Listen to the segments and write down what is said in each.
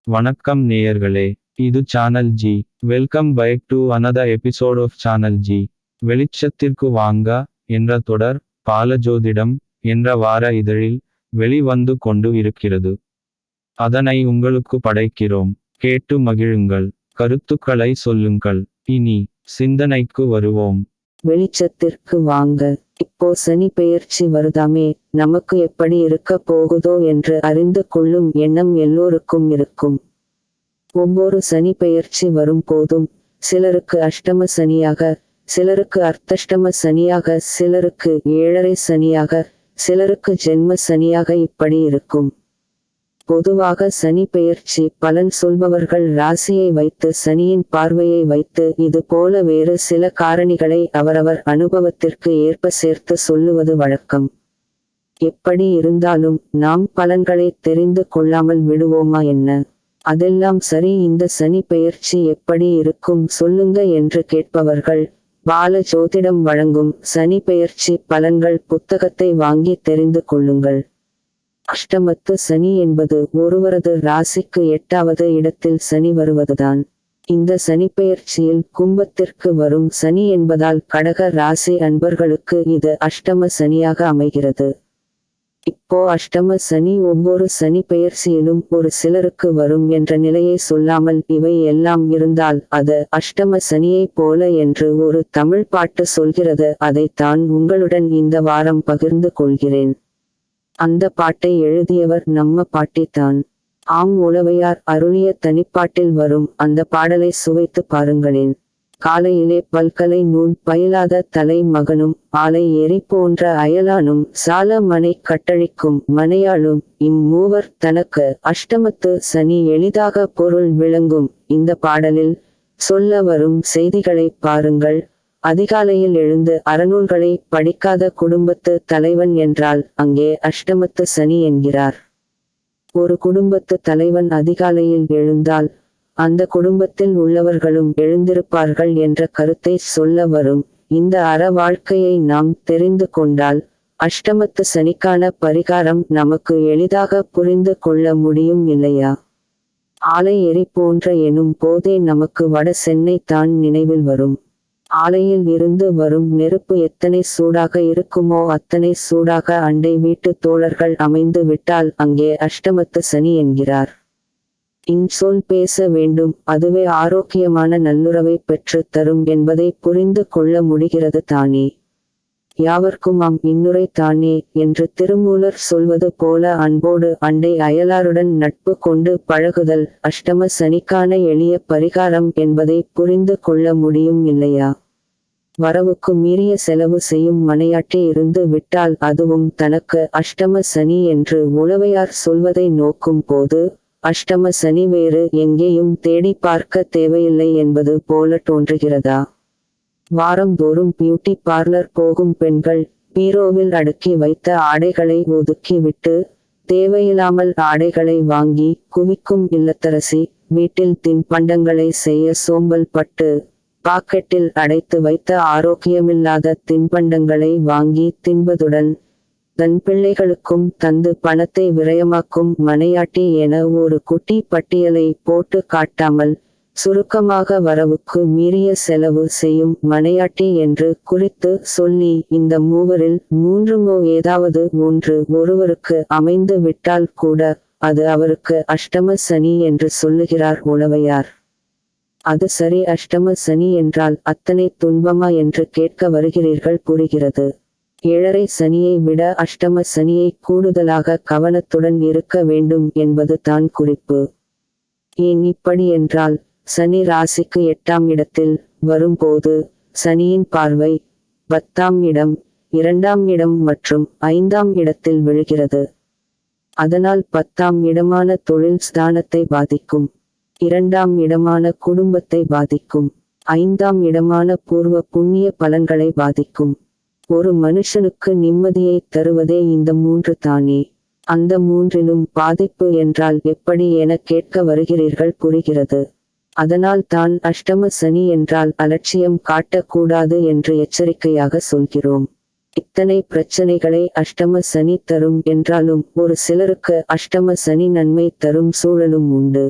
வணக்கம் நேயர்களே, இது channel G. Welcome back to another episode of channel G. வெளிச்சத்திற்கு வாங்க என்ற தொடர் பாலஜோதிடம் என்ற வார இதழில் வெளிவந்து கொண்டு இருக்கிறது. அதனை உங்களுக்கு படைக்கிறோம். கேட்டு மகிழுங்கள், கருத்துக்களை சொல்லுங்கள். இனி சிந்தனைக்கு வருவோம். வெளிச்சத்திற்கு வாங்க. இப்போ சனி பெயர்ச்சி வருதாமே, நமக்கு எப்படி இருக்க போகுதோ என்று அறிந்து கொள்ளும் எண்ணம் எல்லோருக்கும் இருக்கும். ஒவ்வொரு சனி பெயர்ச்சி வரும் போதும் சிலருக்கு அஷ்டம சனியாக, சிலருக்கு அர்த்தஷ்டம சனியாக, சிலருக்கு ஏழரை சனியாக, சிலருக்கு ஜென்ம சனியாக இப்படி இருக்கும். பொதுவாக சனி பெயர்ச்சி பலன் சொல்பவர்கள் ராசியை வைத்து, சனியின் பார்வையை வைத்து, இது போல வேறு சில காரணிகளை அவரவர் அனுபவத்திற்கு ஏற்ப சேர்த்து சொல்லுவது வழக்கம். எப்படி இருந்தாலும் நாம் பலன்களை தெரிந்து கொள்ளாமல் விடுவோமா என்ன? அதெல்லாம் சரி, இந்த சனி பெயர்ச்சி எப்படி இருக்கும் சொல்லுங்க என்று கேட்பவர்கள், பால ஜோதிடம் வழங்கும் சனி பெயர்ச்சி பலன்கள் புத்தகத்தை வாங்கி தெரிந்து கொள்ளுங்கள். அஷ்டமத்து சனி என்பது ஒருவரது ராசிக்கு 8வது இடத்தில் சனி வருவதுதான். இந்த சனிப்பெயர்ச்சியில் கும்பத்திற்கு வரும் சனி என்பதால் கடக ராசி அன்பர்களுக்கு இது அஷ்டம சனியாக அமைகிறது. இப்போ அஷ்டம சனி ஒவ்வொரு சனி பெயர்ச்சியிலும் ஒரு சிலருக்கு வரும் என்ற நிலையை சொல்லாமல், இவை எல்லாம் இருந்தால் அது அஷ்டம சனியை போல என்று ஒரு தமிழ் பாட்டு சொல்கிறது. அதைத்தான் உங்களுடன் இந்த வாரம் பகிர்ந்து கொள்கிறேன். அந்த பாட்டை எழுதியவர் நம்ம பாட்டித்தான். ஆம், உளவையார் அருளிய தனிப்பாட்டில் வரும் அந்த பாடலை சுவைத்து பாருங்களேன். காலையிலே பல்கலை நூல் பயிலாத தலை மகனும், ஆலை எரி போன்ற அயலானும், சால மனை கட்டழிக்கும் மனையாளும், இம்மூவர் தனக்கு அஷ்டமத்து சனி எளிதாக பொருள் விளங்கும். இந்த பாடலில் சொல்ல வரும் செய்திகளை பாருங்கள். அதிகாலையில் எழுந்து அறநூல்களை படிக்காத குடும்பத்து தலைவன் என்றால் அங்கே அஷ்டமத்து சனி என்கிறார். ஒரு குடும்பத்து தலைவன் அதிகாலையில் எழுந்தால் அந்த குடும்பத்தில் உள்ளவர்களும் எழுந்திருப்பார்கள் என்ற கருத்தை சொல்ல வரும். இந்த அற வாழ்க்கையை நாம் தெரிந்து கொண்டால் அஷ்டமத்து சனிக்கான பரிகாரம் நமக்கு எளிதாக புரிந்து கொள்ள முடியும் இல்லையா? ஆலை எரி போன்ற எனும் போதே நமக்கு வட சென்னை தான் நினைவில் வரும். ஆலையில் இருந்து வரும் நெருப்பு எத்தனை சூடாக இருக்குமோ அத்தனை சூடாக அண்டை வீட்டு தோழர்கள் அமைந்து விட்டால் அங்கே அஷ்டமத்து சனி என்கிறார். இன்சொல் பேச வேண்டும், அதுவே ஆரோக்கியமான நல்லுறவை பெற்று தரும் என்பதை புரிந்து கொள்ள முடிகிறது தானே. யாவர்க்குமாம் இன்னுரை தானே என்று திருமூலர் சொல்வது போல அன்போடு அண்டை அயலாருடன் நட்பு கொண்டு பழகுதல் அஷ்டம சனிக்கான எளிய பரிகாரம் என்பதை புரிந்து கொள்ள முடியும் இல்லையா? வரவுக்கு மீறிய செலவு செய்யும் மனையாட்டி இருந்து விட்டால் அதுவும் தனக்கு அஷ்டம சனி என்று உளவையார் சொல்வதை நோக்கும் போது, அஷ்டம சனி வேறு எங்கேயும் தேடி பார்க்க தேவையில்லை என்பது போல தோன்றுகிறதா? வாரந்தோறும் பியூட்டி பார்லர் போகும் பெண்கள் பீரோவில் அடுக்கி வைத்த ஆடைகளை ஒதுக்கி விட்டு தேவையில்லாமல் ஆடைகளை வாங்கி குவிக்கும் இல்லத்தரசி, வீட்டில் தின்பண்டங்களை செய்ய சோம்பல் பட்டு பாக்கெட்டில் அடைத்து வைத்த ஆரோக்கியமில்லாத தின்பண்டங்களை வாங்கி தின்பதுடன் தன் பிள்ளைகளுக்கும் தந்து பணத்தை விரயமாக்கும் மனையாட்டி என ஒரு குட்டி பட்டியலை போட்டு காட்டாமல் சுருக்கமாக வரவுக்கு மீறிய செலவு செய்யும் மனையாட்டி என்று குறித்து சொல்லி, இந்த மூவரில் மூன்றுமோ ஏதாவது ஒன்று ஒருவருக்கு அமைந்து விட்டால் கூட அது அவருக்கு அஷ்டம சனி என்று சொல்லுகிறார் உளவையார். அது சரி, அஷ்டம சனி என்றால் அத்தனை துன்பமா என்று கேட்க வருகிறீர்கள், புரிகிறது. ஏழரை சனியை விட அஷ்டம சனியை கூடுதலாக கவனத்துடன் இருக்க வேண்டும் என்பது தான் குறிப்பு. ஏன் இப்படி என்றால், சனி ராசிக்கு 8ஆம் இடத்தில் வரும்போது சனியின் பார்வை 10ஆம் இடம், 2ஆம் இடம் மற்றும் 5ஆம் இடத்தில் விழுகிறது. அதனால் 10ஆம் இடமான தொழில் ஸ்தானத்தை பாதிக்கும், 2ஆம் இடமான குடும்பத்தை பாதிக்கும், 5ஆம் இடமான பூர்வ புண்ணிய பலன்களை பாதிக்கும். ஒரு மனுஷனுக்கு நிம்மதியை தருவதே இந்த 3 தானே. அந்த 3லும் பாதிப்பு என்றால் எப்படி என கேட்க வருகிறீர்கள், புரிகிறது. அதனால் தான் அஷ்டம சனி என்றால் அலட்சியம் காட்டக்கூடாது என்று எச்சரிக்கையாக சொல்கிறோம். இத்தனை பிரச்சனைகளை அஷ்டம சனி தரும் என்றாலும் ஒரு சிலருக்கு அஷ்டம சனி நன்மை தரும் சூழலும் உண்டு.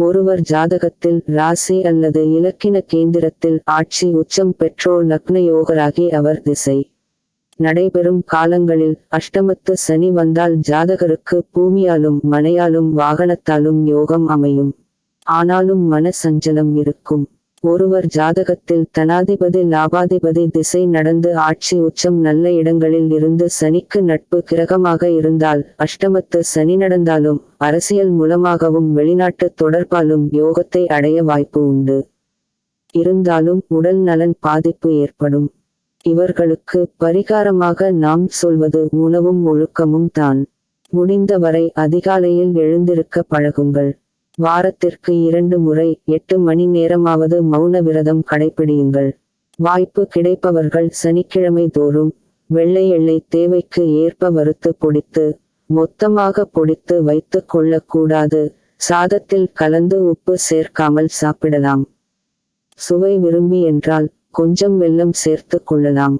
ஒருவர் ஜாதகத்தில் ராசி அல்லது இலக்கின கேந்திரத்தில் ஆட்சி உச்சம் பெற்றோ லக்ன யோகராகி அவர் திசை நடைபெறும் காலங்களில் அஷ்டமத்து சனி வந்தால் ஜாதகருக்கு பூமியாலும் மனையாலும் வாகனத்தாலும் யோகம் அமையும். ஆனாலும் மன சஞ்சலம் இருக்கும். ஒருவர் ஜாதகத்தில் தனாதிபதி லாபாதிபதி திசை நடந்து ஆட்சி உச்சம் நல்ல இடங்களில் இருந்து சனிக்கு நட்பு கிரகமாக இருந்தால் அஷ்டமத்து சனி நடந்தாலும் அரசியல் மூலமாகவும் வெளிநாட்டு தொடர்பாலும் யோகத்தை அடைய வாய்ப்பு உண்டு. இருந்தாலும் உடல் நலன் பாதிப்பு ஏற்படும். இவர்களுக்கு பரிகாரமாக நாம் சொல்வது உணவும் ஒழுக்கமும் தான். முடிந்தவரை அதிகாலையில் எழுந்திருக்க பழகுங்கள். வாரத்திற்கு 2 முறை 8 மணி நேரமாவது மௌன விரதம் கடைபிடியுங்கள். வாய்ப்பு கிடைப்பவர்கள் சனிக்கிழமை தோறும் வெள்ளை எள்ளை தேவைக்கு ஏற்ப வறுத்து பொடித்து மொத்தமாக பொடித்து வைத்து கொள்ளக்கூடாது. சாதத்தில் கலந்து உப்பு சேர்க்காமல் சாப்பிடலாம். சுவை விரும்பி என்றால் கொஞ்சம் வெல்லம் சேர்த்து கொள்ளலாம்.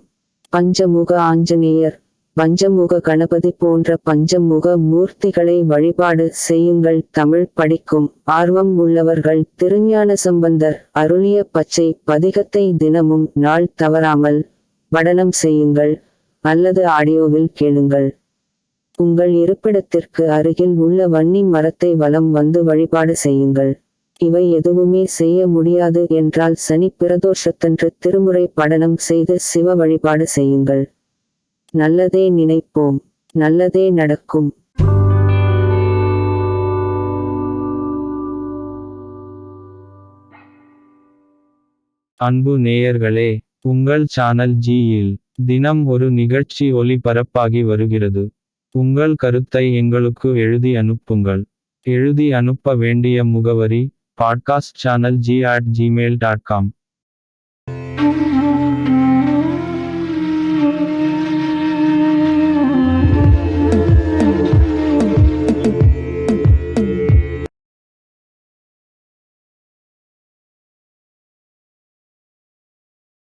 பஞ்சமுக ஆஞ்சநேயர் பஞ்சமுக கணபதி போன்ற பஞ்சமுக மூர்த்திகளை வழிபாடு செய்யுங்கள். தமிழ் படிக்கும் ஆர்வம் உள்ளவர்கள் திருஞான சம்பந்தர் அருளிய பச்சை பதிகத்தை தினமும் நாள் தவறாமல் படனம் செய்யுங்கள் அல்லது ஆடியோவில் கேளுங்கள். உங்கள் இருப்பிடத்திற்கு அருகில் உள்ள வன்னி மரத்தை வலம் வந்து வழிபாடு செய்யுங்கள். இவை எதுவுமே செய்ய முடியாது என்றால் சனி பிரதோஷத்தன்று திருமுறை படனம் செய்து சிவ வழிபாடு செய்யுங்கள். நல்லதே நினைப்போம், நல்லதே நடக்கும். அன்பு நேயர்களே, உங்கள் சேனல் ஜியில் தினம் ஒரு நிகழ்ச்சி ஒளிபரப்பாகி வருகிறது. உங்கள் கருத்தை எங்களுக்கு எழுதி அனுப்புங்கள். எழுதி அனுப்ப வேண்டிய முகவரி podcastchannelg@gmail.com.